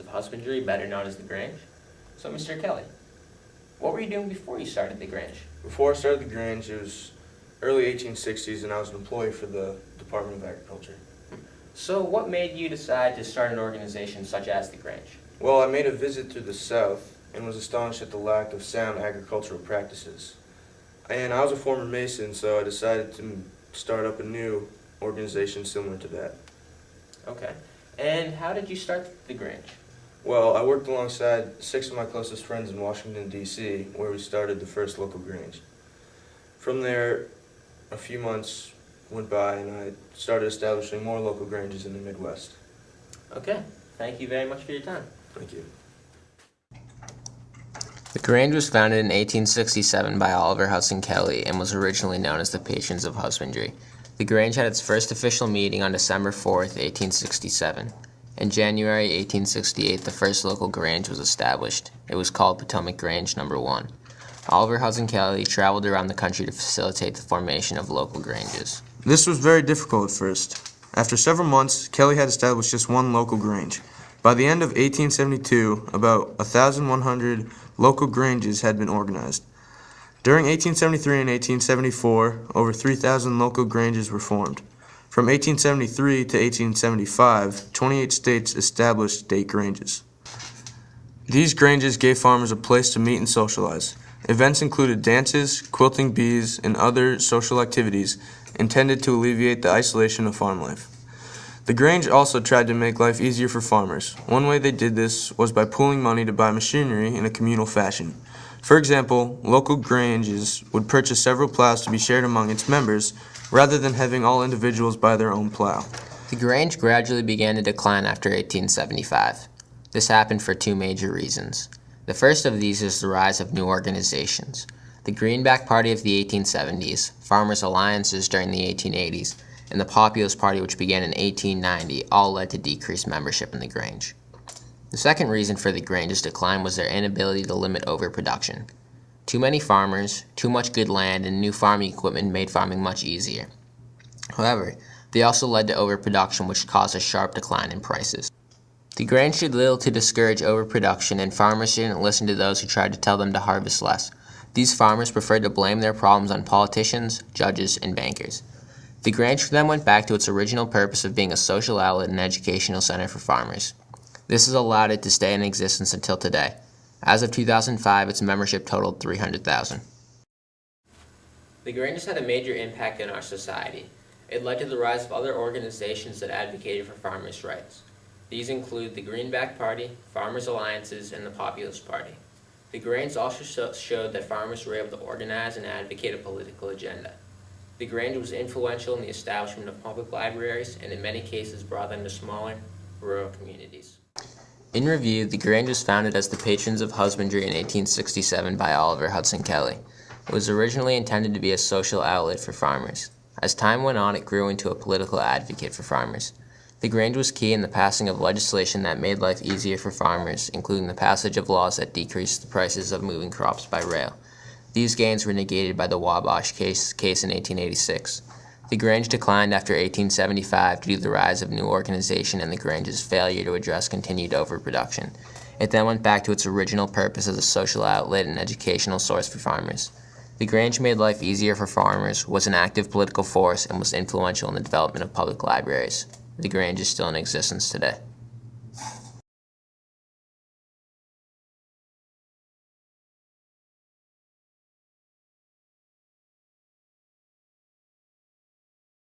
of husbandry, better known as the Grange. So, Mr. Kelly, what were you doing before you started the Grange? Before I started the Grange, it was early 1860s, and I was an employee for the Department of Agriculture. So, what made you decide to start an organization such as the Grange? Well, I made a visit to the South and was astonished at the lack of sound agricultural practices. And I was a former Mason, so I decided to start up a new organization similar to that. Okay. And how did you start the Grange? Well, I worked alongside 6 of my closest friends in Washington, D.C., where we started the first local Grange. From there, a few months went by, and I started establishing more local Granges in the Midwest. Okay. Thank you very much for your time. Thank you. The Grange was founded in 1867 by Oliver Hudson Kelly and was originally known as the Patrons of Husbandry. The Grange had its first official meeting on December 4th, 1867. In January 1868, the first local Grange was established. It was called Potomac Grange No. 1. Oliver Hudson Kelly traveled around the country to facilitate the formation of local Granges. This was very difficult at first. After several months, Kelly had established just one local Grange. By the end of 1872, about 1,100 local Granges had been organized. During 1873 and 1874, over 3,000 local Granges were formed. From 1873 to 1875, 28 states established state Granges. These Granges gave farmers a place to meet and socialize. Events included dances, quilting bees, and other social activities intended to alleviate the isolation of farm life. The Grange also tried to make life easier for farmers. One way they did this was by pooling money to buy machinery in a communal fashion. For example, local Granges would purchase several plows to be shared among its members, rather than having all individuals buy their own plow. The Grange gradually began to decline after 1875. This happened for two major reasons. The first of these is the rise of new organizations. The Greenback Party of the 1870s, Farmers' Alliances during the 1880s, and the Populist Party, which began in 1890, all led to decreased membership in the Grange. The second reason for the Grange's decline was their inability to limit overproduction. Too many farmers, too much good land, and new farming equipment made farming much easier. However, they also led to overproduction, which caused a sharp decline in prices. The Grange did little to discourage overproduction, and farmers didn't listen to those who tried to tell them to harvest less. These farmers preferred to blame their problems on politicians, judges, and bankers. The Grange then went back to its original purpose of being a social outlet and educational center for farmers. This has allowed it to stay in existence until today. As of 2005, its membership totaled 300,000. The Granges had a major impact in our society. It led to the rise of other organizations that advocated for farmers' rights. These include the Greenback Party, Farmers' Alliances, and the Populist Party. The Grange also showed that farmers were able to organize and advocate a political agenda. The Grange was influential in the establishment of public libraries and in many cases brought them to smaller, rural communities. In review, the Grange was founded as the Patrons of Husbandry in 1867 by Oliver Hudson Kelly. It was originally intended to be a social outlet for farmers. As time went on, it grew into a political advocate for farmers. The Grange was key in the passing of legislation that made life easier for farmers, including the passage of laws that decreased the prices of moving crops by rail. These gains were negated by the Wabash case in 1886. The Grange declined after 1875 due to the rise of new organization and the Grange's failure to address continued overproduction. It then went back to its original purpose as a social outlet and educational source for farmers. The Grange made life easier for farmers, was an active political force, and was influential in the development of public libraries. The Grange is still in existence today.